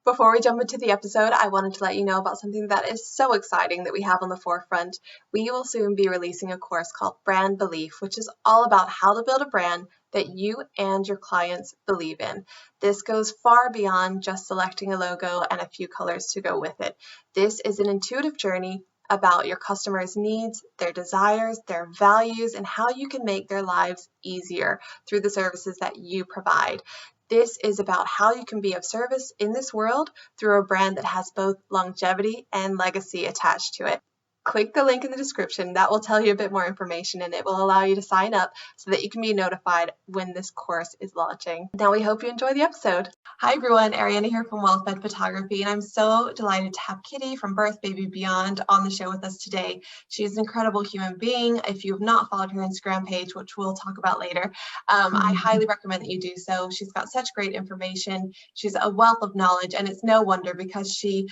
Before we jump into the episode, I wanted to let you know about something that is so exciting that we have on the forefront. We will soon be releasing a course called Brand Belief, which is all about how to build a brand that you and your clients believe in. This goes far beyond just selecting a logo and a few colors to go with it. This is an intuitive journey about your customers' needs, their desires, their values, and how you can make their lives easier through the services that you provide. This is about how you can be of service in this world through a brand that has both longevity and legacy attached to it. Click the link in the description. That will tell you a bit more information, and it will allow you to sign up so that you can be notified when this course is launching. Now we hope you enjoy the episode. Hi everyone, Ariana here from Wealthbed Photography, and I'm so delighted to have Kitty from Birth-Baby-Beyond on the show with us today. She's an incredible human being. If you have not followed her Instagram page, which we'll talk about later, I highly recommend that you do so. She's got such great information. She's a wealth of knowledge, and it's no wonder because she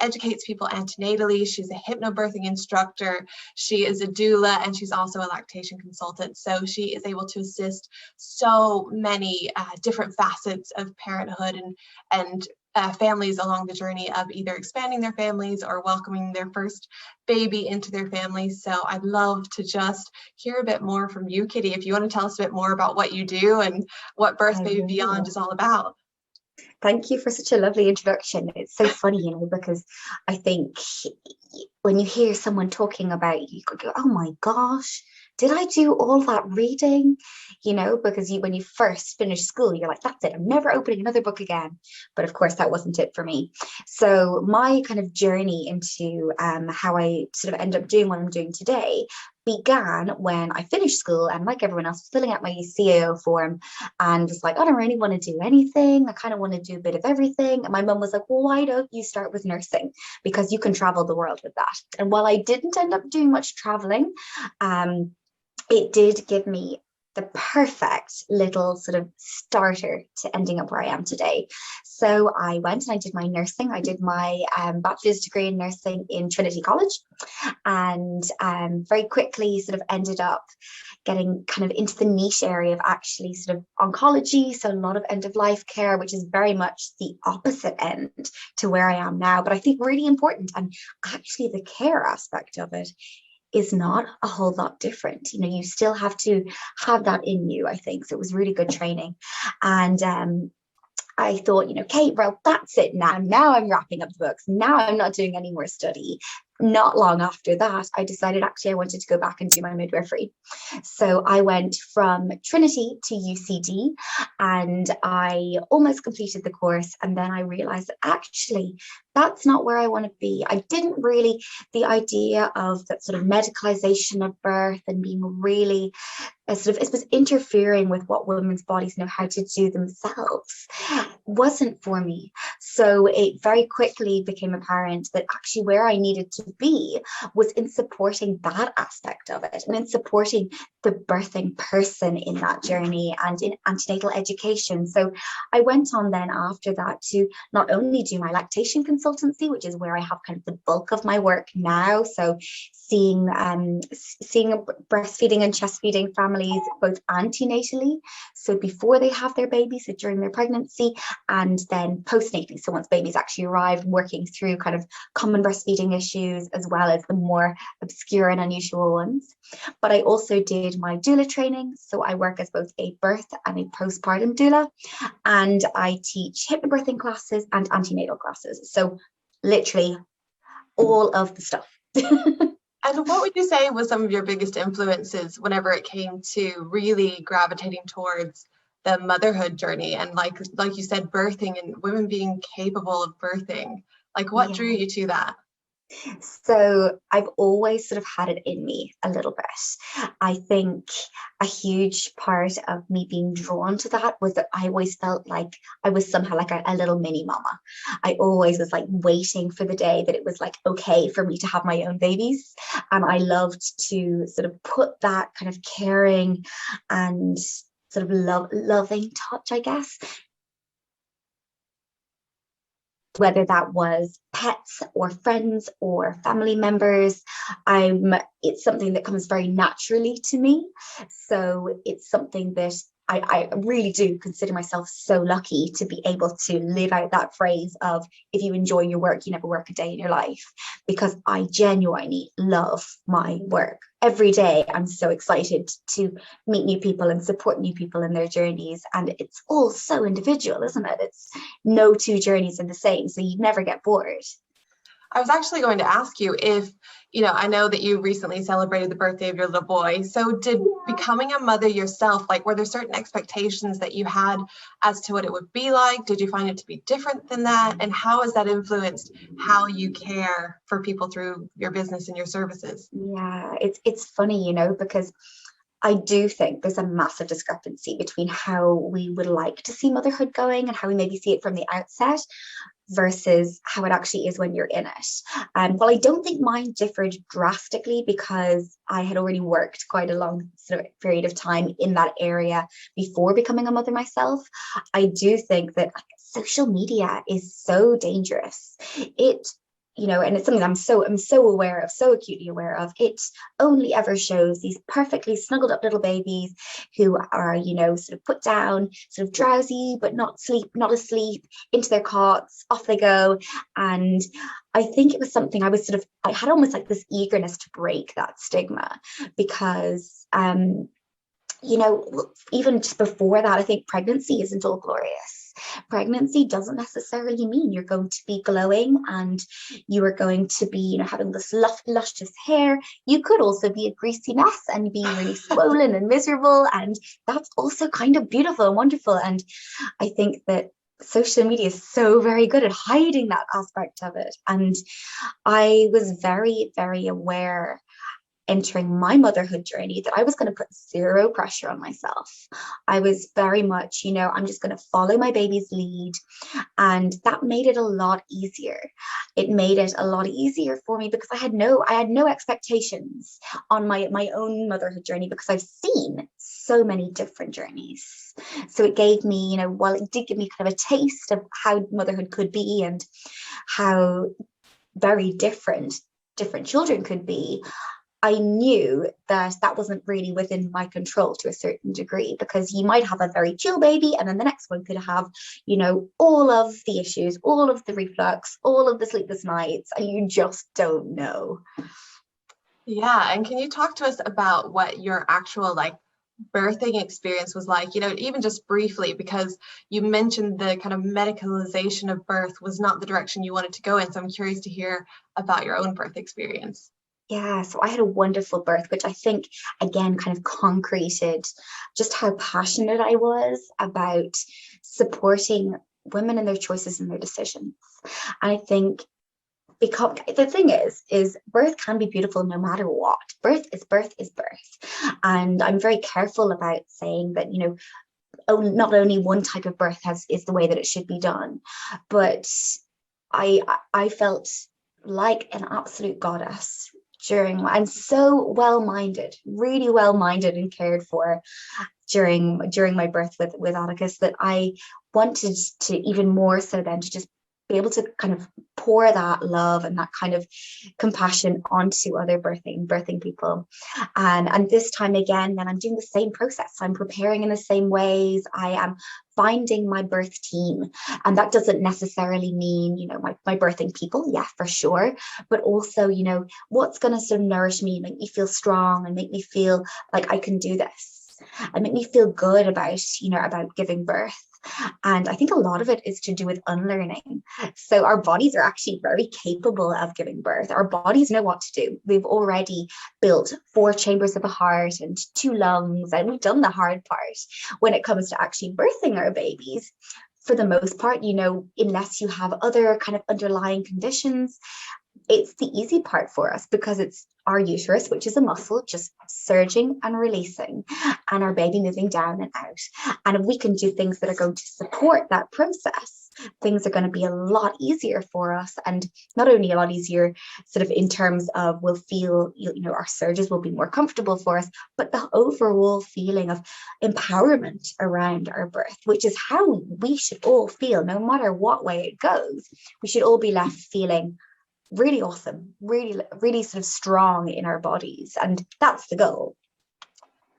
educates people antenatally. She's a hypnobirthing instructor, she is a doula, and she's also a lactation consultant. So she is able to assist so many different facets of parenthood and families along the journey of either expanding their families or welcoming their first baby into their family. So I'd love to just hear a bit more from you, Kitty, if you want to tell us a bit more about what you do and what Birth-Baby-Beyond is all about. Thank you for such a lovely introduction. It's so funny, because I think when you hear someone talking about you, you go, oh my gosh, did I do all that reading? Because when you first finish school, you're like, that's it, I'm never opening another book again. But of course, that wasn't it for me. So my kind of journey into how I sort of end up doing what I'm doing today began when I finished school, and like everyone else, filling out my CAO form and was like, I don't really want to do anything. I kind of want to do a bit of everything. And my mum was like, well, why don't you start with nursing? Because you can travel the world with that. And while I didn't end up doing much traveling, it did give me the perfect little sort of starter to ending up where I am today. So I went and I did my nursing. I did my bachelor's degree in nursing in Trinity College, and very quickly sort of ended up getting kind of into the niche area of actually sort of oncology. So a lot of end of life care, which is very much the opposite end to where I am now, but I think really important. And actually the care aspect of it is not a whole lot different. You still have to have that in you, I think. So it was really good training. And I thought, Kate, well, that's it now. Now I'm wrapping up the books. Now I'm not doing any more study. Not long after that, I decided actually I wanted to go back and do my midwifery. So I went from Trinity to UCD, and I almost completed the course. And then I realized that actually that's not where I want to be. I didn't really, the idea of that sort of medicalization of birth and being really sort of, it was interfering with what women's bodies know how to do themselves, wasn't for me. So it very quickly became apparent that actually where I needed to be was in supporting that aspect of it, and in supporting the birthing person in that journey, and in antenatal education. So I went on then after that to not only do my lactation consultancy, which is where I have kind of the bulk of my work now. So seeing breastfeeding and chest feeding families both antenatally, so before they have their babies, so during their pregnancy, and then postnatally, so once babies actually arrived, working through kind of common breastfeeding issues as well as the more obscure and unusual ones. But I also did my doula training, so I work as both a birth and a postpartum doula, and I teach hypnobirthing classes and antenatal classes, so literally all of the stuff. And what would you say was some of your biggest influences whenever it came to really gravitating towards the motherhood journey and like you said, birthing and women being capable of birthing? Like what drew you to that? So I've always sort of had it in me a little bit. I think a huge part of me being drawn to that was that I always felt like I was somehow like a little mini mama. I always was like waiting for the day that it was like okay for me to have my own babies. And I loved to sort of put that kind of caring and sort of loving touch, I guess, whether that was pets or friends or family members. It's something that comes very naturally to me. So it's something that I really do consider myself so lucky to be able to live out that phrase of, if you enjoy your work, you never work a day in your life, because I genuinely love my work. Every day, I'm so excited to meet new people and support new people in their journeys. And it's all so individual, isn't it? It's no two journeys are the same, so you never get bored. I was actually going to ask you if, I know that you recently celebrated the birthday of your little boy. So did becoming a mother yourself, like, were there certain expectations that you had as to what it would be like? Did you find it to be different than that? And how has that influenced how you care for people through your business and your services? Yeah, it's funny, because I do think there's a massive discrepancy between how we would like to see motherhood going and how we maybe see it from the outset versus how it actually is when you're in it. Well, I don't think mine differed drastically because I had already worked quite a long sort of period of time in that area before becoming a mother myself. I do think that social media is so dangerous. It and it's something I'm so aware of, so acutely aware of. It only ever shows these perfectly snuggled up little babies who are, sort of put down, sort of drowsy, but not asleep, into their cots, off they go. And I think it was something I had almost like this eagerness to break that stigma because, even just before that, I think pregnancy isn't all glorious. Pregnancy doesn't necessarily mean you're going to be glowing and you are going to be, having this luscious hair. You could also be a greasy mess and be really swollen and miserable. And that's also kind of beautiful and wonderful. And I think that social media is so very good at hiding that aspect of it. And I was very, very aware entering my motherhood journey that I was going to put zero pressure on myself. I was very much, I'm just going to follow my baby's lead. And that made it a lot easier. It made it a lot easier for me because I had no expectations on my own motherhood journey because I've seen so many different journeys. So it gave me, well, it did give me kind of a taste of how motherhood could be and how very different children could be. I knew that that wasn't really within my control to a certain degree because you might have a very chill baby and then the next one could have, all of the issues, all of the reflux, all of the sleepless nights, and you just don't know. Yeah, and can you talk to us about what your actual birthing experience was like, even just briefly, because you mentioned the kind of medicalization of birth was not the direction you wanted to go in. So I'm curious to hear about your own birth experience. Yeah, so I had a wonderful birth, which I think, again, kind of concreted just how passionate I was about supporting women in their choices and their decisions. And I think because the thing is birth can be beautiful no matter what. Birth is birth is birth. And I'm very careful about saying that, not only one type of birth is the way that it should be done, but I felt like an absolute goddess I'm so well-minded, really well-minded and cared for during my birth with Atticus that I wanted to even more so then to just be able to kind of pour that love and that kind of compassion onto other birthing people. And this time again, then I'm doing the same process. I'm preparing in the same ways. I am finding my birth team. And that doesn't necessarily mean, my birthing people, yeah, for sure. But also, what's going to sort of nourish me, make me feel strong and make me feel like I can do this. And make me feel good about giving birth. And I think a lot of it is to do with unlearning. So our bodies are actually very capable of giving birth. Our bodies know what to do. We've already built 4 chambers of the heart and 2 lungs, and we've done the hard part when it comes to actually birthing our babies. For the most part, unless you have other kind of underlying conditions, it's the easy part for us because it's our uterus, which is a muscle, just surging and releasing, and our baby moving down and out. And if we can do things that are going to support that process, things are going to be a lot easier for us. And not only a lot easier sort of in terms of we'll feel, our surges will be more comfortable for us, but the overall feeling of empowerment around our birth, which is how we should all feel, no matter what way it goes. We should all be left feeling really awesome, really, really sort of strong in our bodies. And that's the goal.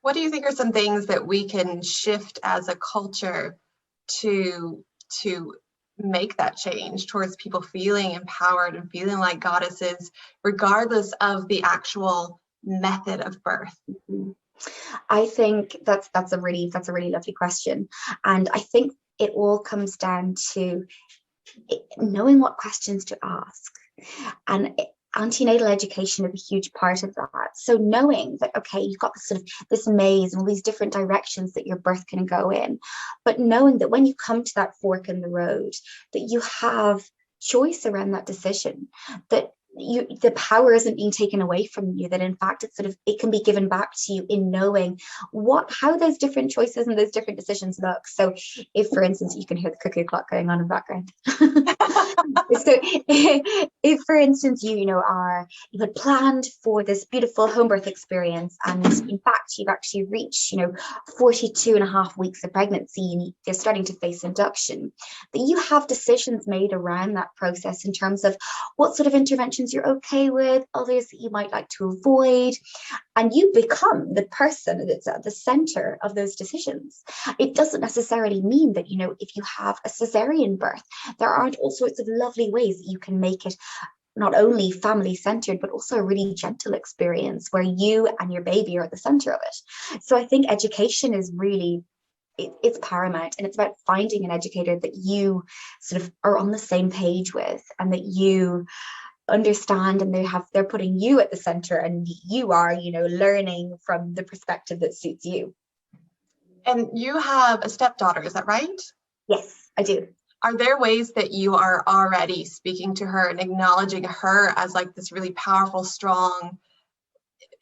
What do you think are some things that we can shift as a culture to make that change towards people feeling empowered and feeling like goddesses, regardless of the actual method of birth? Mhm. I think that's a really lovely question, and I think it all comes down to knowing what questions to ask. And antenatal education is a huge part of that. So knowing that, okay, you've got this sort of this maze and all these different directions that your birth can go in, but knowing that when you come to that fork in the road, that you have choice around that decision, that the power isn't being taken away from you, that in fact it's sort of, it can be given back to you in knowing how those different choices and those different decisions look. So if, for instance, you can hear the cuckoo clock going on in the background. So if for instance you had planned for this beautiful home birth experience, and in fact you've actually reached 42 and a half weeks of pregnancy and you're starting to face induction, that you have decisions made around that process in terms of what sort of interventions you're okay with, others that you might like to avoid, and you become the person that's at the center of those decisions. It doesn't necessarily mean that if you have a cesarean birth, there aren't all sorts of lovely ways that you can make it not only family centered, but also a really gentle experience where you and your baby are at the center of it. So I think education is really, it's paramount, and it's about finding an educator that you sort of are on the same page with, and that you understand, and they're putting you at the center, and you are learning from the perspective that suits you. And you have a stepdaughter, is that right? Yes, I do. Are there ways that you are already speaking to her and acknowledging her as like this really powerful, strong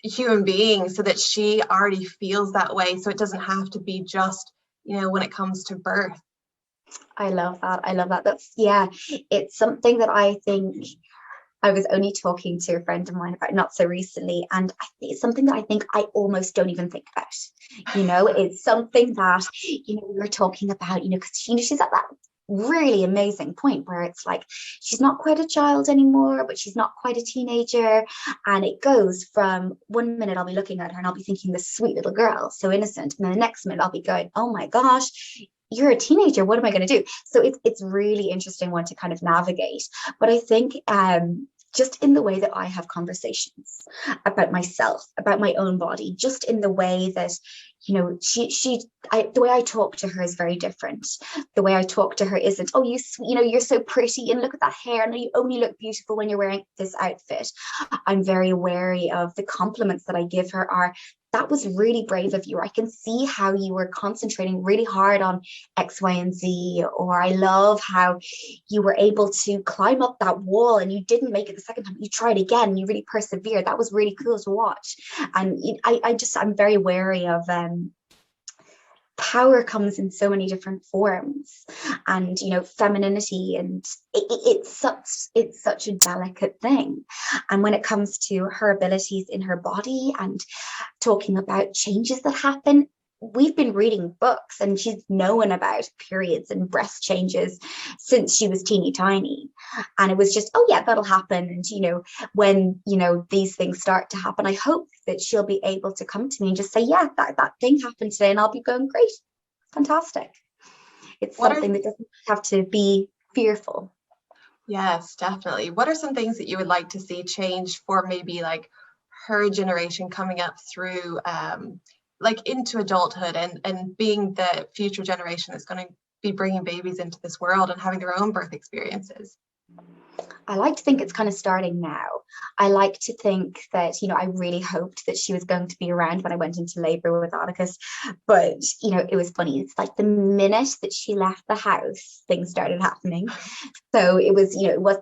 human being, so that she already feels that way, so it doesn't have to be just when it comes to birth? I love that. It's something that I think I was only talking to a friend of mine about not so recently, and it's something that I think I almost don't even think about. It's something that we were talking about, because she's at that really amazing point where it's like she's not quite a child anymore, but she's not quite a teenager, and it goes from one minute I'll be looking at her and I'll be thinking, this sweet little girl, so innocent, and then the next minute I'll be going, oh my gosh, you're a teenager, what am I going to do? So it's really interesting one to kind of navigate. But I think just in the way that I have conversations about myself, about my own body, just in the way that the way I talk to her is very different. The way I talk to her isn't, oh, you're so pretty and look at that hair and you only look beautiful when you're wearing this outfit. I'm very wary of the compliments that I give her are, that was really brave of you. I can see how you were concentrating really hard on X, Y, and Z. Or I love how you were able to climb up that wall and you didn't make it the second time. You tried again and you really persevered. That was really cool to watch. And I'm very wary of power comes in so many different forms, and femininity, and it's such a delicate thing. And when it comes to her abilities in her body and talking about changes that happen, we've been reading books and she's known about periods and breast changes since she was teeny tiny, and it was just, oh yeah, that'll happen. And when these things start to happen, I hope that she'll be able to come to me and just say, yeah, that thing happened today, and I'll be going, great, fantastic. It's something that doesn't have to be fearful. Yes, definitely. What are some things that you would like to see change for maybe like her generation coming up through like into adulthood and being the future generation that's going to be bringing babies into this world and having their own birth experiences? I like to think it's kind of starting now. I like to think that, I really hoped that she was going to be around when I went into labor with Atticus. But, it was funny. It's like the minute that she left the house, things started happening. So it was,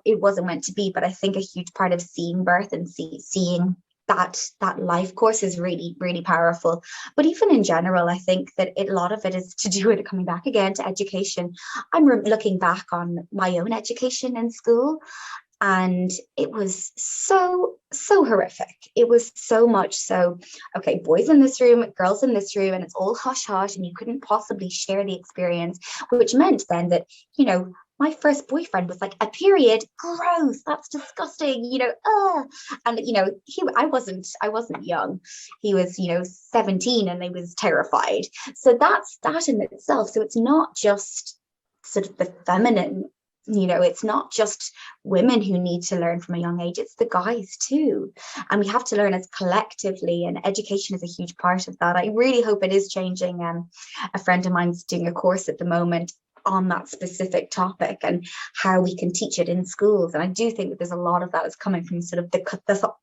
it wasn't meant to be. But I think a huge part of seeing birth and seeing that life course is really, really powerful. But even in general, I think that a lot of it is to do with coming back again to education. I'm looking back on my own education in school, and it was so horrific. It was so much so, okay, boys in this room, girls in this room, and it's all hush hush, and you couldn't possibly share the experience, which meant then that my first boyfriend was like, a period, gross, that's disgusting, and I wasn't young. He was 17, and he was terrified. So that's that in itself. So it's not just sort of the feminine, it's not just women who need to learn from a young age, it's the guys too. And we have to learn as collectively, and education is a huge part of that. I really hope it is changing. A friend of mine's doing a course at the moment on that specific topic and how we can teach it in schools. And I do think that there's a lot of that is coming from sort of the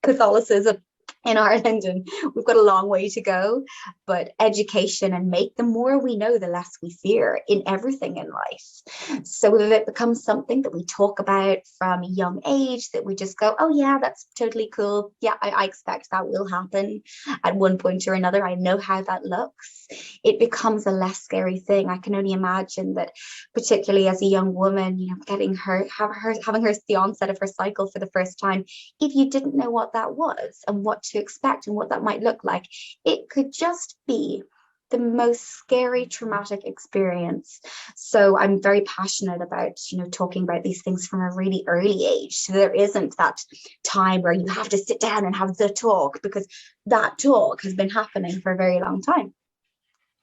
Catholicism in Ireland, and we've got a long way to go. But education, and the more we know, the less we fear in everything in life. So if it becomes something that we talk about from a young age, that we just go, oh yeah, that's totally cool. Yeah, I expect that will happen at one point or another. I know how that looks. It becomes a less scary thing. I can only imagine that, particularly as a young woman, having the onset of her cycle for the first time, if you didn't know what that was and what to expect and what that might look like, it could just be the most scary, traumatic experience. So I'm very passionate about, talking about these things from a really early age. So there isn't that time where you have to sit down and have the talk, because that talk has been happening for a very long time.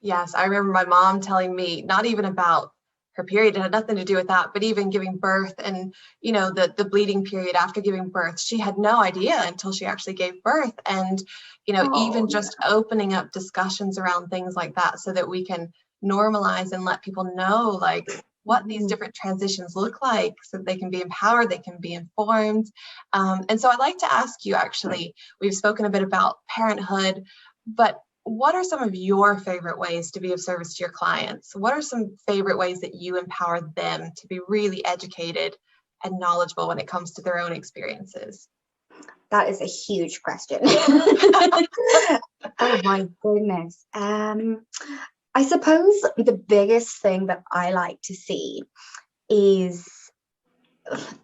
Yes, I remember my mom telling me not even about her period, it had nothing to do with that, but even giving birth and, the bleeding period after giving birth, she had no idea until she actually gave birth. And, even just opening up discussions around things like that so that we can normalize and let people know like what these different transitions look like, so that they can be empowered, they can be informed. And so I'd like to ask you, actually, we've spoken a bit about parenthood, but what are some of your favorite ways to be of service to your clients? What are some favorite ways that you empower them to be really educated and knowledgeable when it comes to their own experiences? That is a huge question. Oh my goodness. I suppose the biggest thing that I like to see is,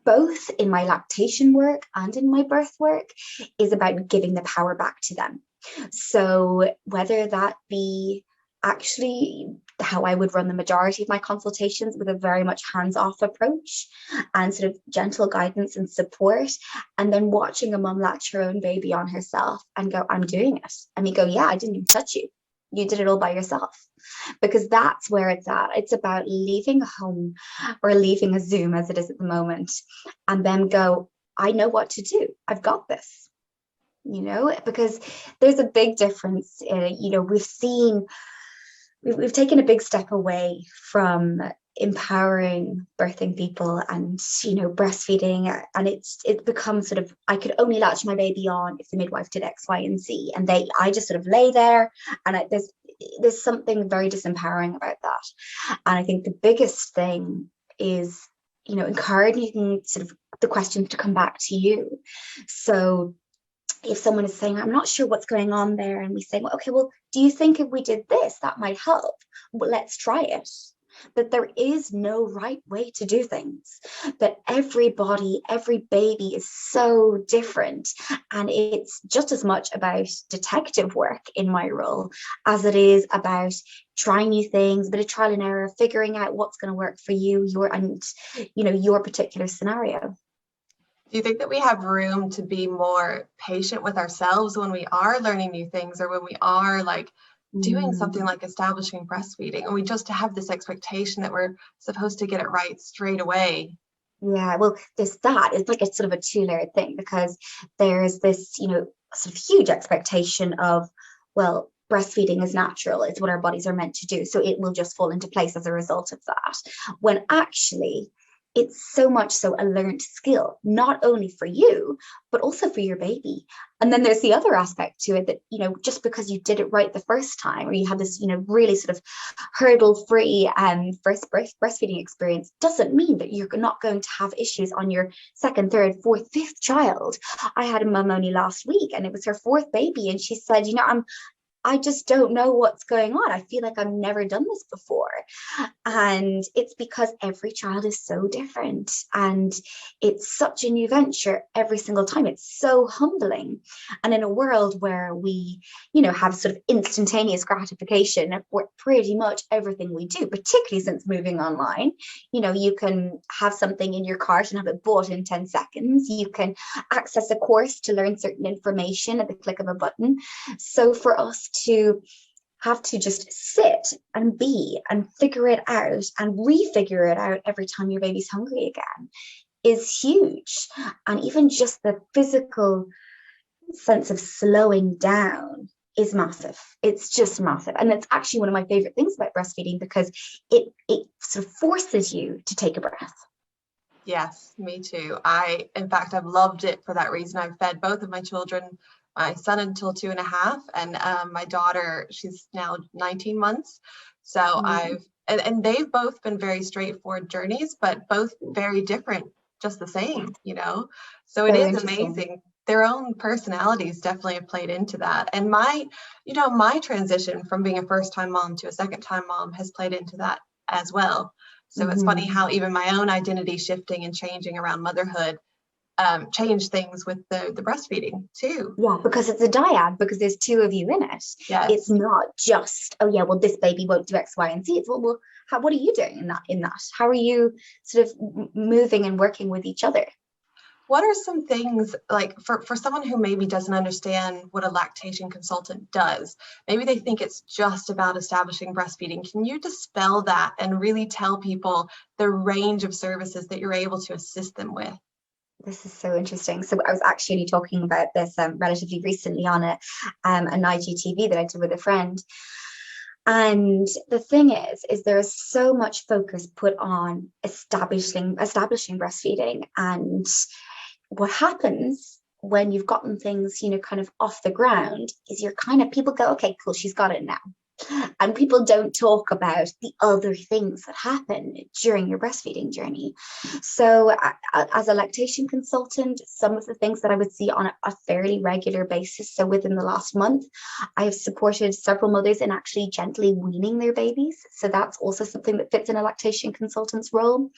both in my lactation work and in my birth work, is about giving the power back to them. So whether that be actually how I would run the majority of my consultations, with a very much hands-off approach and sort of gentle guidance and support, and then watching a mum latch her own baby on herself and go, I'm doing it. And you go, yeah, I didn't even touch you. You did it all by yourself. Because that's where it's at. It's about leaving home, or leaving a Zoom as it is at the moment, and then go, I know what to do. I've got this. Because there's a big difference. We've taken a big step away from empowering birthing people and breastfeeding, and it becomes sort of, I could only latch my baby on if the midwife did X, Y, and Z, and I just sort of lay there, and there's something very disempowering about that. And I think the biggest thing is encouraging sort of the questions to come back to you. So if someone is saying, I'm not sure what's going on there, and we say, well, okay, well, do you think if we did this, that might help? Well, let's try it. That there is no right way to do things, that everybody, every baby is so different. And it's just as much about detective work in my role as it is about trying new things, a bit of trial and error, figuring out what's going to work for you, your particular scenario. Do you think that we have room to be more patient with ourselves when we are learning new things, or when we are like doing something like establishing breastfeeding, and we just have this expectation that we're supposed to get it right straight away? Yeah, well, there's that. It's like a sort of a two-layered thing, because there's this, sort of huge expectation of, well, breastfeeding is natural. It's what our bodies are meant to do. So it will just fall into place as a result of that. When actually, it's so much so a learned skill, not only for you, but also for your baby. And then there's the other aspect to it that, just because you did it right the first time, or you had this, really sort of hurdle-free first breastfeeding experience, doesn't mean that you're not going to have issues on your second, third, fourth, fifth child. I had a mum only last week, and it was her fourth baby. And she said, I just don't know what's going on. I feel like I've never done this before. And it's because every child is so different. And it's such a new venture every single time. It's so humbling. And in a world where we, have sort of instantaneous gratification for pretty much everything we do, particularly since moving online, you can have something in your cart and have it bought in 10 seconds. You can access a course to learn certain information at the click of a button. So for us to have to just sit and be and figure it out and refigure it out every time your baby's hungry again is huge. And even just the physical sense of slowing down is massive. It's just massive. And it's actually one of my favorite things about breastfeeding, because it sort of forces you to take a breath. Yes, me too. In fact, I've loved it for that reason. I've fed both of my children, my son until 2.5, and my daughter, she's now 19 months. So and they've both been very straightforward journeys, but both very different, just the same, So it So is interesting. amazing. Their own personalities definitely have played into that. And my transition from being a first-time mom to a second-time mom has played into that as well. So it's funny how even my own identity shifting and changing around motherhood changed things with the breastfeeding too. Yeah, because it's a dyad, because there's two of you in it. Yes. It's not just, oh yeah, well, this baby won't do X, Y, and Z. It's well, what are you doing in that? How are you sort of moving and working with each other? What are some things, like for someone who maybe doesn't understand what a lactation consultant does? Maybe they think it's just about establishing breastfeeding. Can you dispel that and really tell people the range of services that you're able to assist them with? This is so interesting. So I was actually talking about this relatively recently on an IGTV that I did with a friend. And the thing is there is so much focus put on establishing breastfeeding. And what happens when you've gotten things, kind of off the ground is people go, okay, cool, she's got it now. And people don't talk about the other things that happen during your breastfeeding journey. So as a lactation consultant, some of the things that I would see on a fairly regular basis, so within the last month, I have supported several mothers in actually gently weaning their babies. So that's also something that fits in a lactation consultant's role.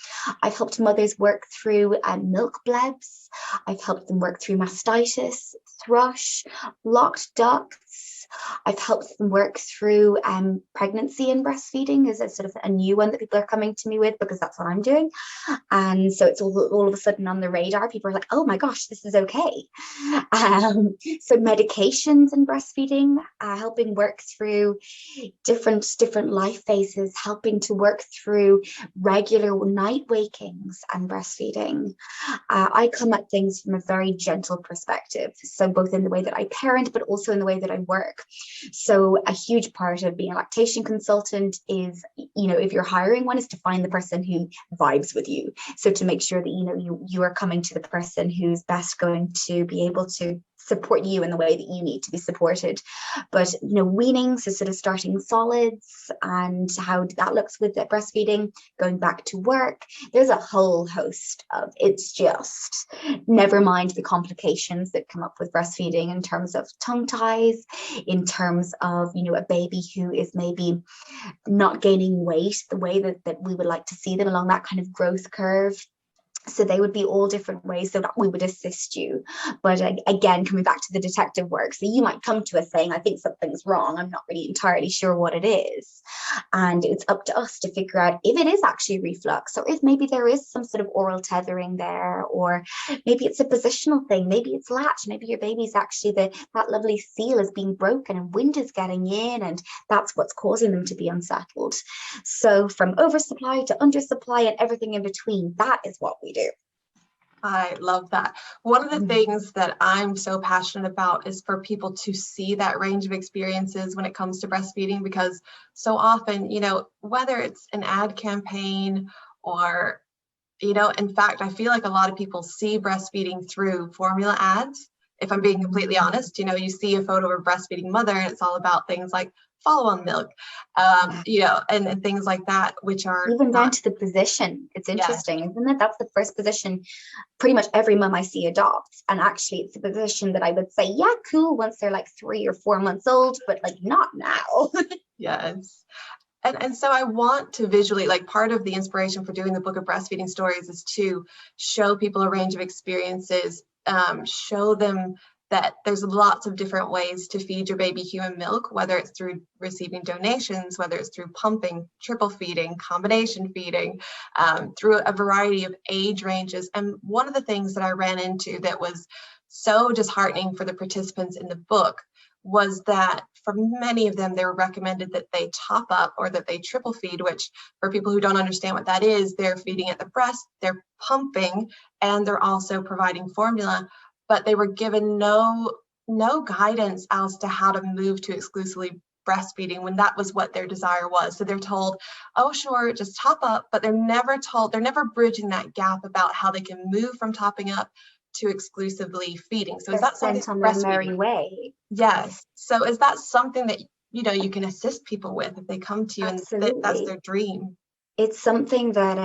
I've helped mothers work through milk blebs. I've helped them work through mastitis, thrush, blocked ducts. I've helped them work through pregnancy and breastfeeding is a sort of a new one that people are coming to me with, because that's what I'm doing. And so it's all of a sudden on the radar. People are like, oh my gosh, this is okay. So medications and breastfeeding, helping work through different life phases, helping to work through regular night wakings and breastfeeding. I come at things from a very gentle perspective. So both in the way that I parent, but also in the way that I work. So a huge part of being a lactation consultant is, if you're hiring one, is to find the person who vibes with you. So to make sure that, you are coming to the person who's best going to be able to support you in the way that you need to be supported. But weaning, so sort of starting solids and how that looks with the breastfeeding, going back to work, there's a whole host of, it's just, never mind the complications that come up with breastfeeding in terms of tongue ties, in terms of a baby who is maybe not gaining weight the way that we would like to see them along that kind of growth curve. So they would be all different ways so that we would assist you. But again, coming back to the detective work, so you might come to us saying, I think something's wrong. I'm not really entirely sure what it is. And it's up to us to figure out if it is actually reflux, or if maybe there is some sort of oral tethering there, or maybe it's a positional thing. Maybe it's latch. Maybe your baby's actually that lovely seal is being broken and wind is getting in, and that's what's causing them to be unsettled. So from oversupply to undersupply and everything in between, that is what we do. I love that. One of the things that I'm so passionate about is for people to see that range of experiences when it comes to breastfeeding, because so often, whether it's an ad campaign or, in fact, I feel like a lot of people see breastfeeding through formula ads. If I'm being completely honest, you see a photo of a breastfeeding mother and it's all about things like follow-on milk, and things like that, which are even down not, to the position. It's yes, interesting, isn't it? That's the first position pretty much every mum I see adopts. And actually, it's a position that I would say, yeah, cool, once they're like 3 or 4 months old, but like not now. yes. And so I want to visually, like, part of the inspiration for doing the book of breastfeeding stories is to show people a range of experiences, show them that there's lots of different ways to feed your baby human milk, whether it's through receiving donations, whether it's through pumping, triple feeding, combination feeding, through a variety of age ranges. And one of the things that I ran into that was so disheartening for the participants in the book was that for many of them, they were recommended that they top up or that they triple feed, which for people who don't understand what that is, they're feeding at the breast, they're pumping, and they're also providing formula, but they were given no guidance as to how to move to exclusively breastfeeding when that was what their desire was. So they're told, oh, sure, just top up, but they're never bridging that gap about how they can move from topping up to exclusively feeding. So is that something on their merry way? Yes. So is that something that you can assist people with if they come to you and that's their dream? It's something that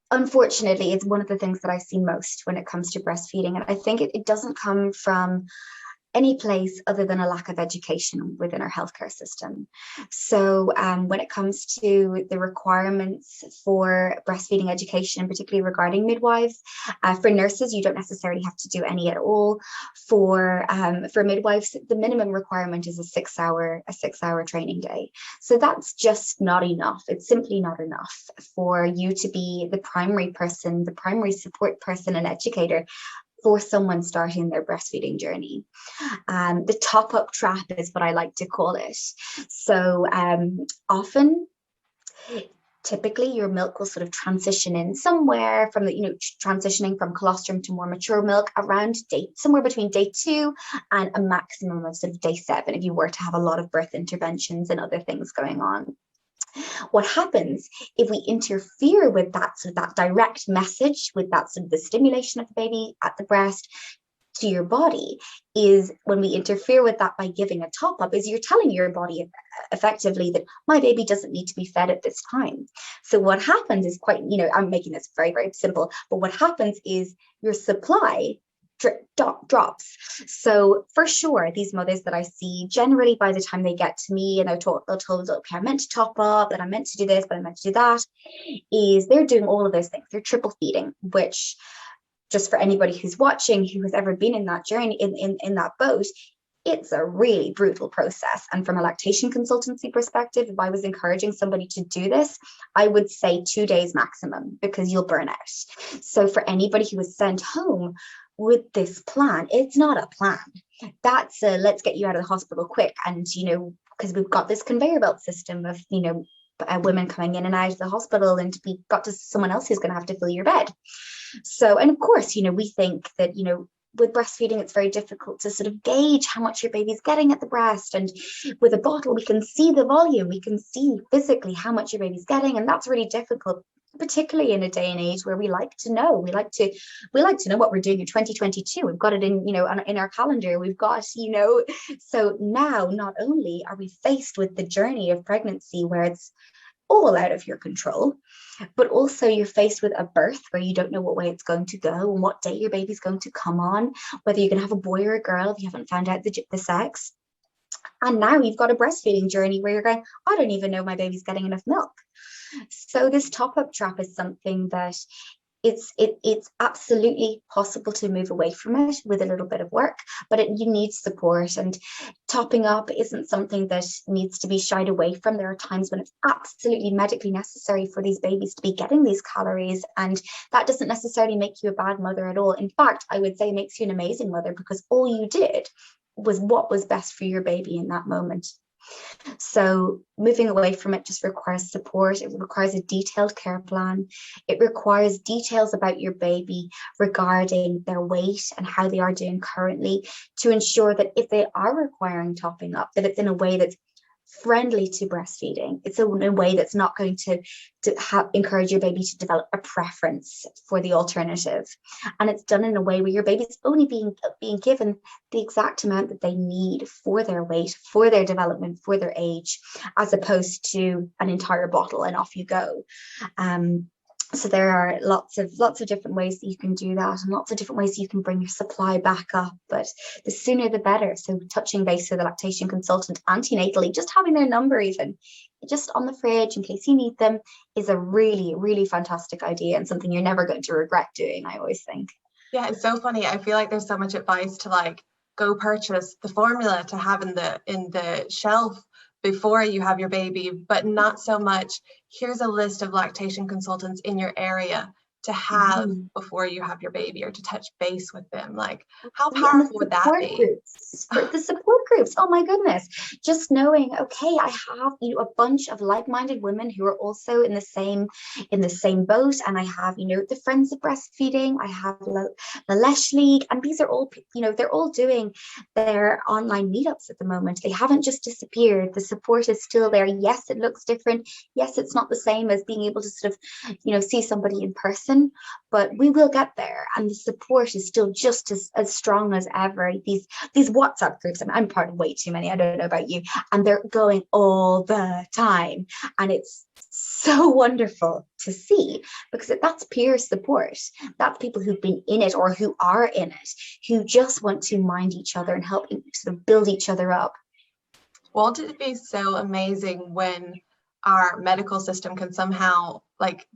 unfortunately, it's one of the things that I see most when it comes to breastfeeding. And I think it doesn't come from any place other than a lack of education within our healthcare system. So when it comes to the requirements for breastfeeding education, particularly regarding midwives, for nurses, you don't necessarily have to do any at all. For midwives, the minimum requirement is a 6-hour training day. So that's just not enough. It's simply not enough for you to be the primary person, the primary support person and educator for someone starting their breastfeeding journey. The top-up trap is what I like to call it. So typically your milk will sort of transition in somewhere from transitioning from colostrum to more mature milk around somewhere between day 2 and a maximum of sort of day 7, if you were to have a lot of birth interventions and other things going on. What happens if we interfere with that direct message, with that sort of the stimulation of the baby at the breast to your body, is when we interfere with that by giving a top up, is you're telling your body effectively that my baby doesn't need to be fed at this time. So what happens is I'm making this very, very simple, but what happens is your supply drops. So for sure, these mothers that I see, generally by the time they get to me and they're told, okay, I meant to top up, and I meant to do this, but I meant to do that, is they're doing all of those things. They're triple feeding, which, just for anybody who's watching, who has ever been in that journey, in that boat, it's a really brutal process. And from a lactation consultancy perspective, if I was encouraging somebody to do this, I would say 2 days maximum, because you'll burn out. So for anybody who was sent home with this plan, it's not a plan. That's let's get you out of the hospital quick. And, because we've got this conveyor belt system of, women coming in and out of the hospital, and we got to someone else who's going to have to fill your bed. So, and of course, we think that, with breastfeeding, it's very difficult to sort of gauge how much your baby's getting at the breast. And with a bottle, we can see the volume, we can see physically how much your baby's getting. And that's really difficult, particularly in a day and age where we like to know. We like to know what we're doing in 2022. We've got it in, in our calendar. We've got, so now not only are we faced with the journey of pregnancy where it's all out of your control, but also you're faced with a birth where you don't know what way it's going to go and what day your baby's going to come on, whether you're going to have a boy or a girl if you haven't found out the sex. And now you've got a breastfeeding journey where you're going, I don't even know my baby's getting enough milk. So this top-up trap is something that it's absolutely possible to move away from it with a little bit of work, but you need support. And topping up isn't something that needs to be shied away from. There are times when it's absolutely medically necessary for these babies to be getting these calories, and that doesn't necessarily make you a bad mother at all. In fact, I would say it makes you an amazing mother, because all you did was what was best for your baby in that moment. So moving away from it just requires support. It requires a detailed care plan. It requires details about your baby regarding their weight and how they are doing currently, to ensure that if they are requiring topping up, that it's in a way that's friendly to breastfeeding. It's in a way that's not going to encourage your baby to develop a preference for the alternative. And it's done in a way where your baby's only being given the exact amount that they need for their weight, for their development, for their age, as opposed to an entire bottle and off you go. So there are lots of different ways that you can do that, and lots of different ways you can bring your supply back up. But the sooner the better. So touching base with a lactation consultant antenatally, just having their number even just on the fridge in case you need them, is a really, really fantastic idea, and something you're never going to regret doing, I always think. Yeah, it's so funny. I feel like there's so much advice to like go purchase the formula to have in the shelf before you have your baby, but not so much here's a list of lactation consultants in your area to have before you have your baby, or to touch base with them. Like, how powerful would that be? For the support groups, oh my goodness, just knowing, okay, I have, a bunch of like-minded women who are also in the same boat, and I have, the Friends of Breastfeeding, I have the Lesh League, and these are all, they're all doing their online meetups at the moment. They haven't just disappeared. The support is still there. Yes, it looks different. Yes, it's not the same as being able to sort of, see somebody in person, but we will get there, and the support is still just as strong as ever. These WhatsApp groups, I'm part of way too many, I don't know about you, and they're going all the time, and it's so wonderful to see, because that's peer support. That's people who've been in it or who are in it, who just want to mind each other and help sort of build each other up. Won't it be so amazing when our medical system can somehow like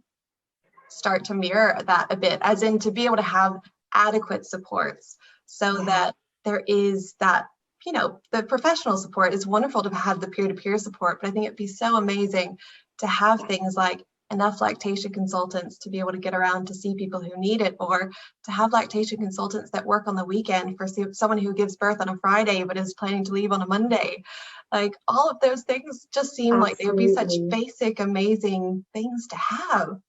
start to mirror that a bit, as in to be able to have adequate supports, so that there is that, the professional support is wonderful to have, the peer-to-peer support, but I think it'd be so amazing to have things like enough lactation consultants to be able to get around to see people who need it, or to have lactation consultants that work on the weekend for someone who gives birth on a Friday but is planning to leave on a Monday. Like, all of those things just seem like they would be such basic, amazing things to have.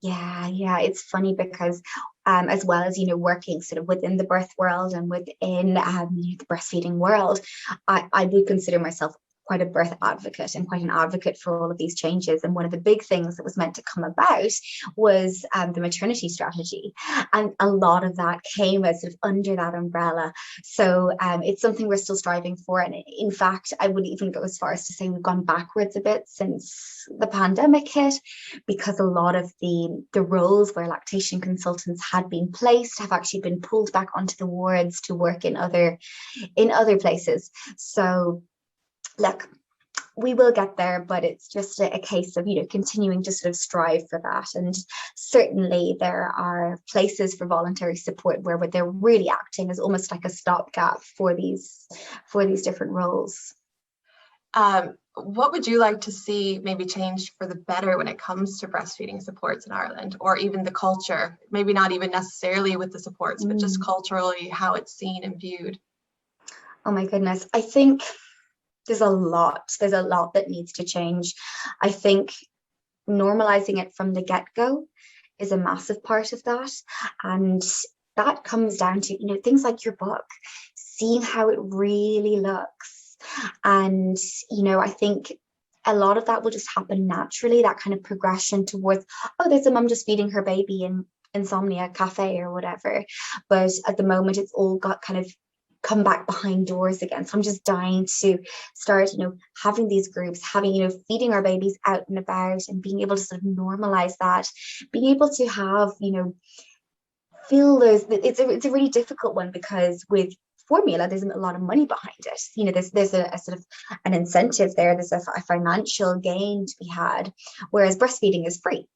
Yeah, it's funny because as well as, working sort of within the birth world and within the breastfeeding world, I would consider myself quite a birth advocate and quite an advocate for all of these changes. And one of the big things that was meant to come about was the maternity strategy. And a lot of that came as sort of under that umbrella. So it's something we're still striving for. And in fact, I would even go as far as to say we've gone backwards a bit since the pandemic hit, because a lot of the roles where lactation consultants had been placed have actually been pulled back onto the wards to work in other places. So look, we will get there, but it's just a case of, continuing to sort of strive for that. And certainly there are places for voluntary support where they're really acting as almost like a stopgap for these different roles. What would you like to see maybe changed for the better when it comes to breastfeeding supports in Ireland, or even the culture? Maybe not even necessarily with the supports, but just culturally, how it's seen and viewed. Oh my goodness. I think there's a lot that needs to change. I think normalizing it from the get-go is a massive part of that. And that comes down to, things like your book, seeing how it really looks. And, I think a lot of that will just happen naturally, that kind of progression towards, oh, there's a mum just feeding her baby in Insomnia Cafe or whatever. But at the moment, it's all got kind of come back behind doors again. So I'm just dying to start, having these groups, having, feeding our babies out and about, and being able to sort of normalize that, being able to have, feel those. It's a really difficult one, because with formula there's a lot of money behind it. There's a sort of an incentive there, there's a financial gain to be had, whereas breastfeeding is free.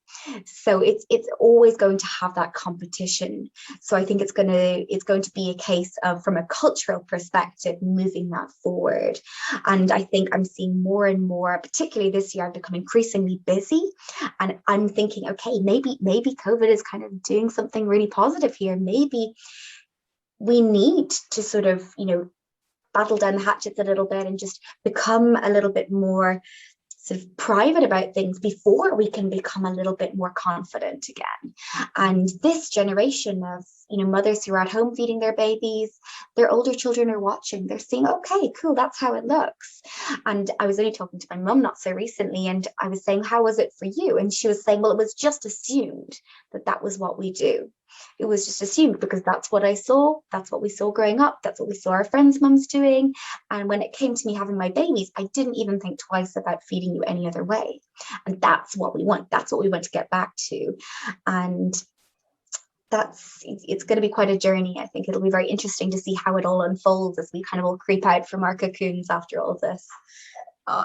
So it's always going to have that competition. So I think it's going to be a case of, from a cultural perspective, moving that forward. And I think I'm seeing more and more, particularly this year, I've become increasingly busy, and I'm thinking, okay, maybe COVID is kind of doing something really positive here. Maybe we need to sort of, battle down the hatchets a little bit and just become a little bit more sort of private about things before we can become a little bit more confident again. And this generation of mothers who are at home feeding their babies, their older children are watching, they're seeing, okay, cool, that's how it looks. And I was only talking to my mum not so recently, and I was saying, how was it for you? And she was saying, well, it was just assumed that that was what we do. It was just assumed because that's what I saw. That's what we saw growing up. That's what we saw our friends' mums doing. And when it came to me having my babies, I didn't even think twice about feeding you any other way. And that's what we want. That's what we want to get back to. And it's going to be quite a journey. I think it'll be very interesting to see how it all unfolds as we kind of all creep out from our cocoons after all of this.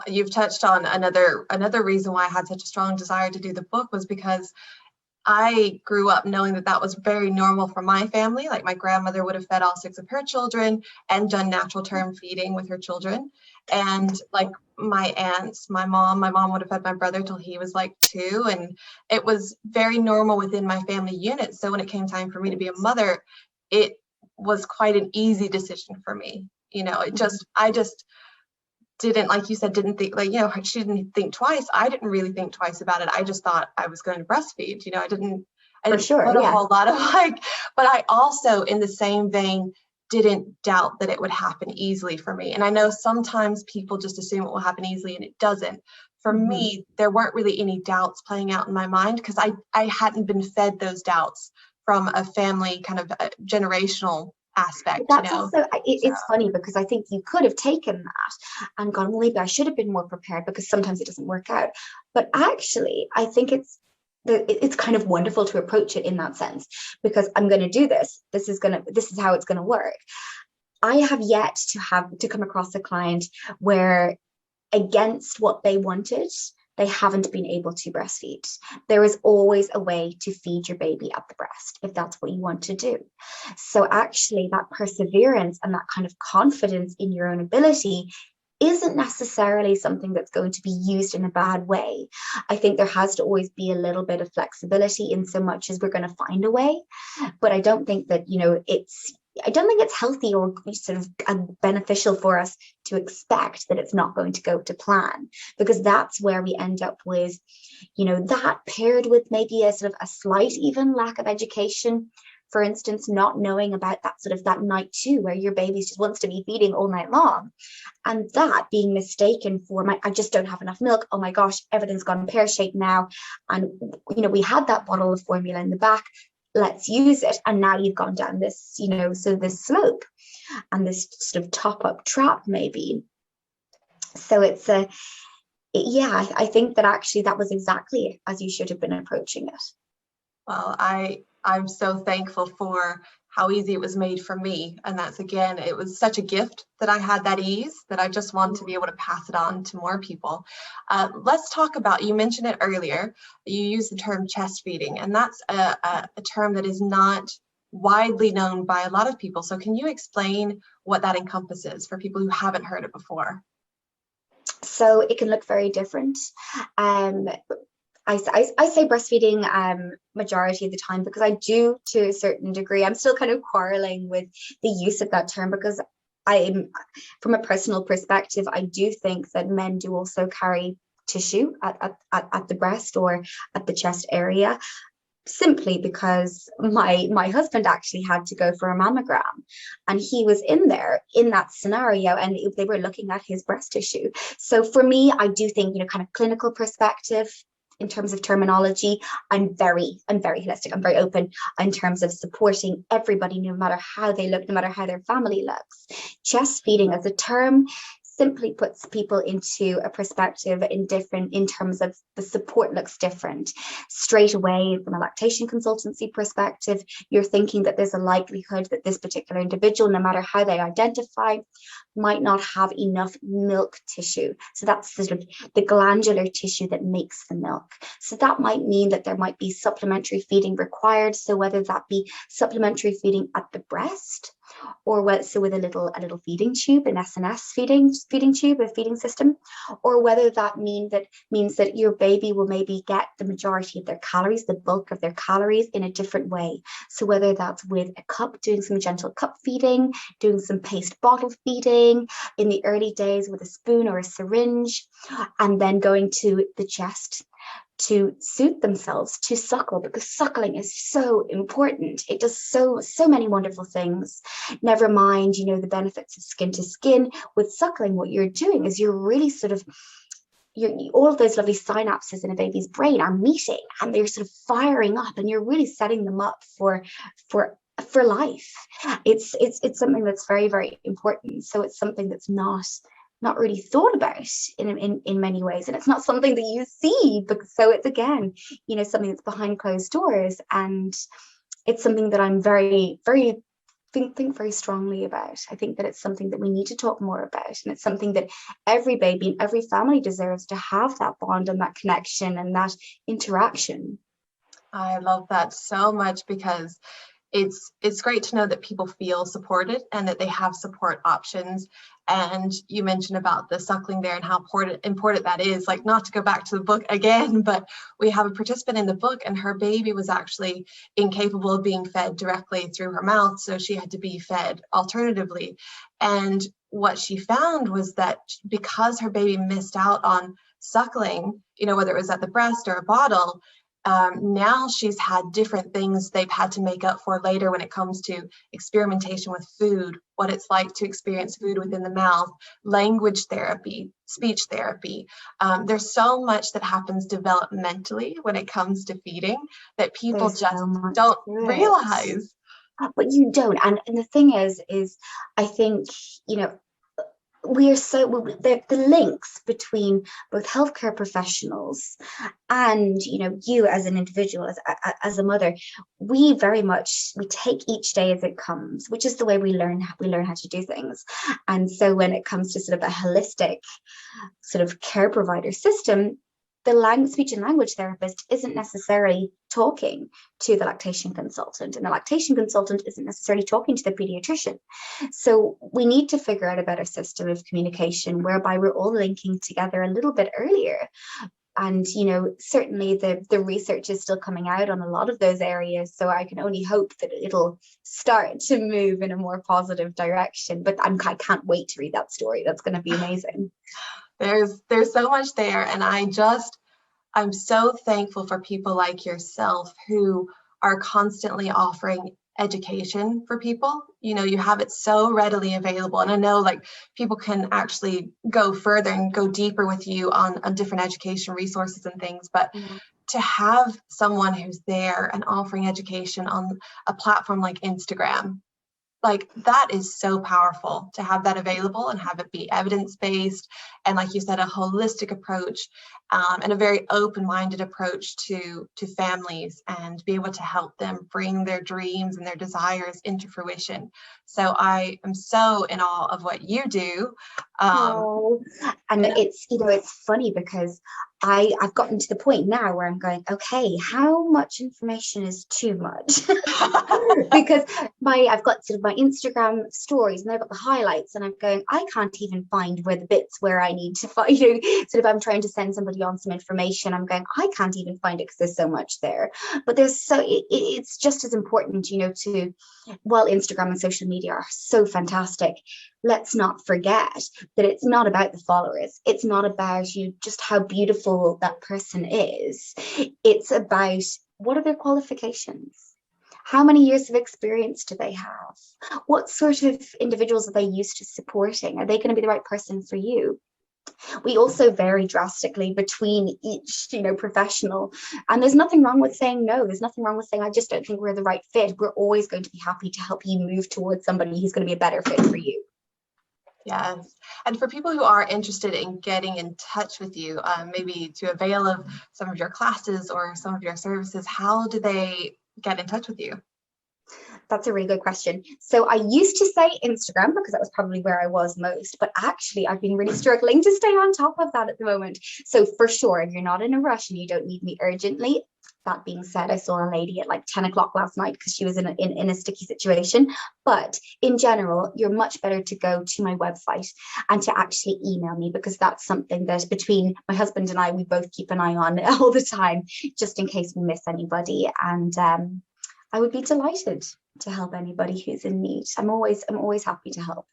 You've touched on another reason why I had such a strong desire to do the book was because I grew up knowing that that was very normal for my family. Like my grandmother would have fed all 6 of her children and done natural term feeding with her children. And like my aunts, my mom would have fed my brother till he was like 2. And it was very normal within my family unit. So when it came time for me to be a mother, it was quite an easy decision for me. I just didn't, like you said, didn't think, she didn't think twice. I didn't really think twice about it. I just thought I was going to breastfeed. I didn't For sure, put a yeah. whole lot of but I also, in the same vein, didn't doubt that it would happen easily for me. And I know sometimes people just assume it will happen easily and it doesn't. For me, there weren't really any doubts playing out in my mind because I hadn't been fed those doubts from a family kind of a generational aspect. That's also, it's funny because I think you could have taken that and gone, well, maybe I should have been more prepared, because sometimes it doesn't work out. But actually, I think it's kind of wonderful to approach it in that sense, because I'm going to do this. This is how it's going to work. I have yet to come across a client where, against what they wanted, they haven't been able to breastfeed. There is always a way to feed your baby at the breast if that's what you want to do. So actually, that perseverance and that kind of confidence in your own ability isn't necessarily something that's going to be used in a bad way. I think there has to always be a little bit of flexibility in so much as we're going to find a way. But I don't think that, I don't think it's healthy or sort of beneficial for us to expect that it's not going to go to plan, because that's where we end up with, that paired with maybe a sort of a slight even lack of education. For instance, not knowing about that sort of that night 2 where your baby just wants to be feeding all night long, and that being mistaken for I just don't have enough milk. Oh my gosh, everything's gone pear-shaped now. And, we had that bottle of formula in the back. Let's use it. And now you've gone down this, so this slope and this sort of top-up trap maybe. So it's I think that actually that was exactly as you should have been approaching it. Well, I'm so thankful for how easy it was made for me. And that's, again, it was such a gift that I had that ease that I just want to be able to pass it on to more people. Let's talk about, you mentioned it earlier, you used the term chest feeding, and that's a term that is not widely known by a lot of people. So can you explain what that encompasses for people who haven't heard it before? So it can look very different. I say breastfeeding majority of the time, because I do, to a certain degree, I'm still kind of quarreling with the use of that term, because from a personal perspective, I do think that men do also carry tissue at the breast or at the chest area, simply because my husband actually had to go for a mammogram, and he was in that scenario, and they were looking at his breast tissue. So for me, I do think, kind of clinical perspective, in terms of terminology, I'm very holistic. I'm very open in terms of supporting everybody, no matter how they look, no matter how their family looks. Chest feeding as a term simply puts people into a perspective in terms of the support looks different. Straight away, from a lactation consultancy perspective, you're thinking that there's a likelihood that this particular individual, no matter how they identify, might not have enough milk tissue. So that's sort of the glandular tissue that makes the milk. So that might mean that there might be supplementary feeding required. So whether that be supplementary feeding at the breast, or with a little feeding tube, an SNS feeding tube, a feeding system, or whether that means that your baby will maybe get the majority of their calories, the bulk of their calories, in a different way. So whether that's with a cup, doing some gentle cup feeding, doing some paced bottle feeding, in the early days with a spoon or a syringe, and then going to the chest. to suit themselves to suckle, because suckling is so important. It does so many wonderful things. Never mind, you know, the benefits of skin to skin. With suckling, what you're doing is you're really sort of all of those lovely synapses in a baby's brain are meeting, and they're sort of firing up, and you're really setting them up for life. It's something that's very, very important. So it's something that's not really thought about in many ways, and it's not something that you see, because so it's, again, you know, something that's behind closed doors, and it's something that I'm very, very think very strongly about. I think that it's something that we need to talk more about, and it's something that every baby and every family deserves, to have that bond and that connection and that interaction. I love that so much, because it's great to know that people feel supported and that they have support options. And you mentioned about the suckling there and how important that is. Like, not to go back to the book again, but we have a participant in the book, and her baby was actually incapable of being fed directly through her mouth, so she had to be fed alternatively. And what she found was that because her baby missed out on suckling, you know, whether it was at the breast or a bottle, now she's had different things they've had to make up for later when it comes to experimentation with food, what it's like to experience food within the mouth, language therapy, speech therapy. There's so much that happens developmentally when it comes to feeding that people There's just so much don't to it. realize. But you don't. And the thing is I think, you know, we are so, the links between both healthcare professionals and, you know, you as an individual, as a mother, we very much, we take each day as it comes, which is the way we learn how to do things. And so when it comes to sort of a holistic sort of care provider system, the speech and language therapist isn't necessarily talking to the lactation consultant, and the lactation consultant isn't necessarily talking to the pediatrician. So we need to figure out a better system of communication whereby we're all linking together a little bit earlier. And, you know, certainly the research is still coming out on a lot of those areas, so I can only hope that it'll start to move in a more positive direction. But I can't wait to read that story. That's going to be amazing. There's so much there, and I'm so thankful for people like yourself who are constantly offering education for people. You know, you have it so readily available, and I know, like, people can actually go further and go deeper with you on different education resources and things, but to have someone who's there and offering education on a platform like Instagram, like, that is so powerful to have that available and have it be evidence-based, and, like you said, a holistic approach, and a very open-minded approach to families, and be able to help them bring their dreams and their desires into fruition. So I am so in awe of what you do. And it's, you know, it's funny because I've gotten to the point now where I'm going, okay, how much information is too much? Because I've got sort of my Instagram stories, and I've got the highlights, and I'm going, I can't even find where the bits where I need to find, you know, sort of, I'm trying to send somebody on some information, I'm going, I can't even find it because there's so much there. But it's just as important, you know, while Instagram and social media are so fantastic, let's not forget that it's not about the followers. It's not about just how beautiful that person is. It's about, what are their qualifications? How many years of experience do they have? What sort of individuals are they used to supporting? Are they going to be the right person for you? We also vary drastically between each, you know, professional. And there's nothing wrong with saying no. There's nothing wrong with saying, I just don't think we're the right fit. We're always going to be happy to help you move towards somebody who's going to be a better fit for you. Yes. And for people who are interested in getting in touch with you, maybe to avail of some of your classes or some of your services, how do they get in touch with you? That's a really good question. So I used to say Instagram because that was probably where I was most, but actually I've been really struggling to stay on top of that at the moment. So for sure, if you're not in a rush and you don't need me urgently. That being said, I saw a lady at like 10 o'clock last night because she was in a sticky situation. But in general, you're much better to go to my website and to actually email me, because that's something that between my husband and I, we both keep an eye on all the time, just in case we miss anybody. And I would be delighted to help anybody who's in need. I'm always happy to help.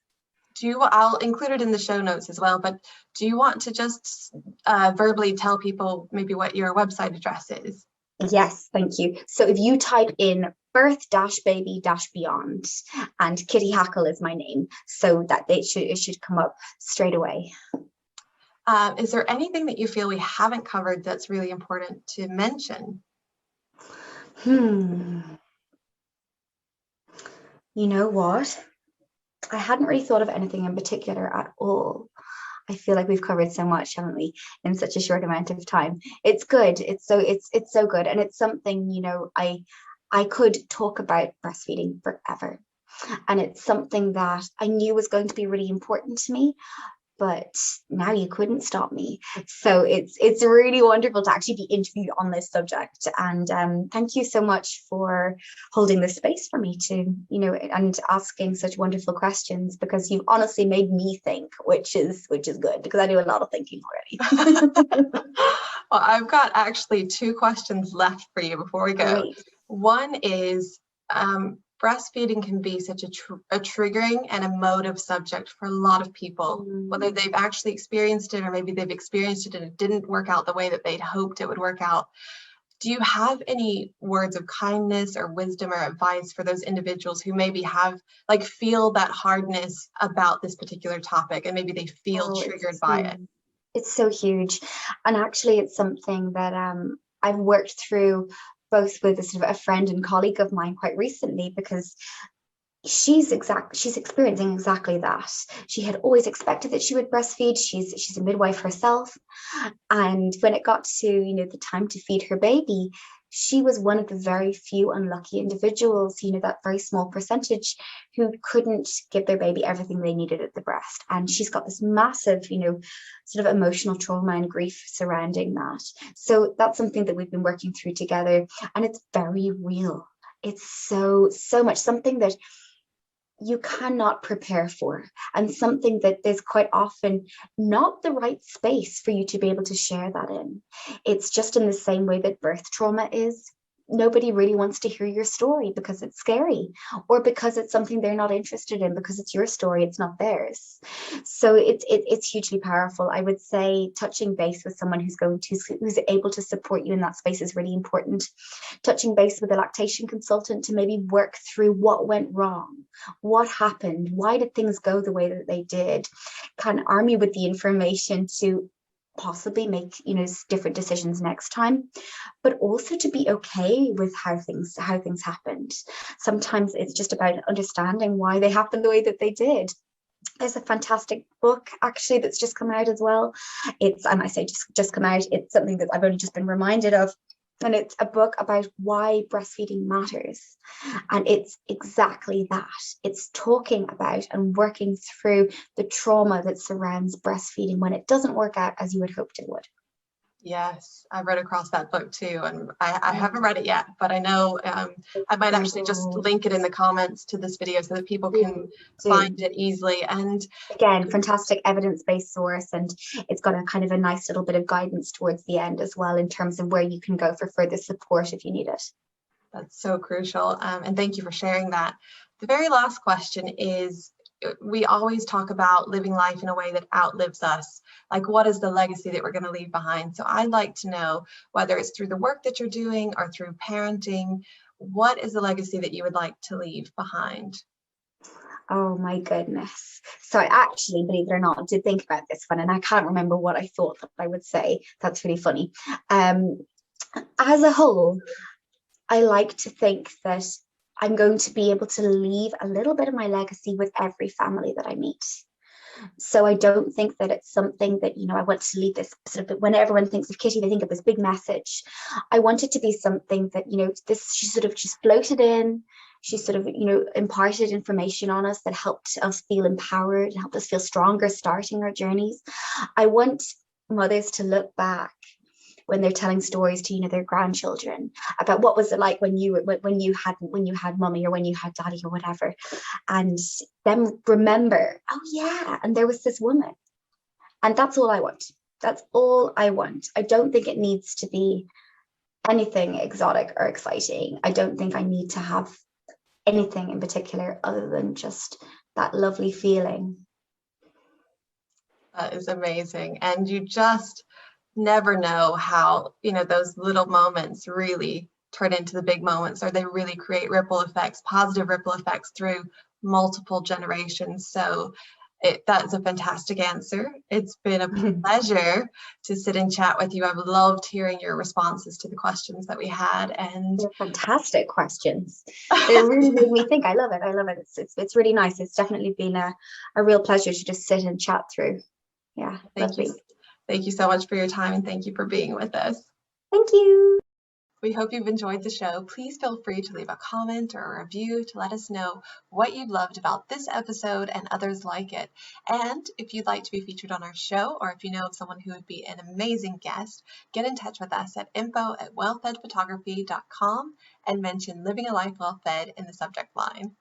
I'll include it in the show notes as well, but do you want to just verbally tell people maybe what your website address is? Yes, thank you. So if you type in birth-baby-beyond, and Kitty Hackel is my name, so that it should come up straight away. Is there anything that you feel we haven't covered that's really important to mention? You know what? I hadn't really thought of anything in particular at all. I feel like we've covered so much, haven't we, in such a short amount of time. It's good. It's so good. And it's something, you know, I could talk about breastfeeding forever. And it's something that I knew was going to be really important to me, but now you couldn't stop me. So it's really wonderful to actually be interviewed on this subject. And thank you so much for holding this space for me to, you know, and asking such wonderful questions, because you've honestly made me think, which is good, because I do a lot of thinking already. Well, I've got actually 2 questions left for you before we go. Great. One is, breastfeeding can be such a triggering and emotive subject for a lot of people, whether they've actually experienced it or maybe they've experienced it and it didn't work out the way that they'd hoped it would work out. Do you have any words of kindness or wisdom or advice for those individuals who maybe feel that hardness about this particular topic, and maybe they feel triggered by it? It's so huge. And actually, it's something that I've worked through both with a friend and colleague of mine quite recently, because she's experiencing exactly that. She had always expected that she would breastfeed. She's a midwife herself, and when it got to, you know, the time to feed her baby, she was one of the very few unlucky individuals, you know, that very small percentage, who couldn't give their baby everything they needed at the breast. And she's got this massive, you know, sort of emotional trauma and grief surrounding that. So that's something that we've been working through together, and it's very real. It's so much something that you cannot prepare for, and something that there's quite often not the right space for you to be able to share that in. It's just in the same way that birth trauma is. Nobody really wants to hear your story because it's scary, or because it's something they're not interested in, because it's your story, it's not theirs. So it's hugely powerful. I would say touching base with someone who's able to support you in that space is really important. Touching base with a lactation consultant to maybe work through what went wrong, what happened, why did things go the way that they did, can arm you with the information to possibly make, you know, different decisions next time, but also to be okay with how things happened. Sometimes it's just about understanding why they happened the way that they did. There's a fantastic book actually that's just come out as well. And I say just come out, it's something that I've only just been reminded of. And it's a book about why breastfeeding matters. And it's exactly that. It's talking about and working through the trauma that surrounds breastfeeding when it doesn't work out as you had hoped it would. Yes, I've read across that book too, and I haven't read it yet, but I know I might actually just link it in the comments to this video so that people can find it easily. And again, fantastic evidence-based source, and it's got a kind of a nice little bit of guidance towards the end as well, in terms of where you can go for further support if you need it. That's so crucial, and thank you for sharing that. The very last question is, we always talk about living life in a way that outlives us. Like, what is the legacy that we're going to leave behind? So I'd like to know, whether it's through the work that you're doing or through parenting, what is the legacy that you would like to leave behind? Oh my goodness. So I actually, believe it or not, did think about this one, and I can't remember what I thought that I would say. That's really funny. As a whole, I like to think that I'm going to be able to leave a little bit of my legacy with every family that I meet. So I don't think that it's something that, you know, I want to leave this sort of, when everyone thinks of Kitty, they think of this big message. I want it to be something that, you know, she sort of just floated in. She sort of, you know, imparted information on us that helped us feel empowered and helped us feel stronger starting our journeys. I want mothers to look back when they're telling stories to, you know, their grandchildren about what was it like when you had mummy, or when you had daddy, or whatever, and them remember, oh yeah, and there was this woman. And that's all I want. That's all I want. I don't think it needs to be anything exotic or exciting. I don't think I need to have anything in particular other than just that lovely feeling That is amazing. And you just never know how, those little moments really turn into the big moments, or they really create ripple effects, positive ripple effects through multiple generations. So that is a fantastic answer. It's been a pleasure to sit and chat with you. I've loved hearing your responses to the questions that we had. And They're fantastic questions. They really made me think. I love it. I love it. It's really nice. It's definitely been a real pleasure to just sit and chat through. Yeah, thank you. lovely. Thank you so much for your time, and thank you for being with us. Thank you. We hope you've enjoyed the show. Please feel free to leave a comment or a review to let us know what you loved about this episode and others like it. And if you'd like to be featured on our show, or if you know of someone who would be an amazing guest, get in touch with us at info@wellfedphotography.com and mention Living a Life Well Fed in the subject line.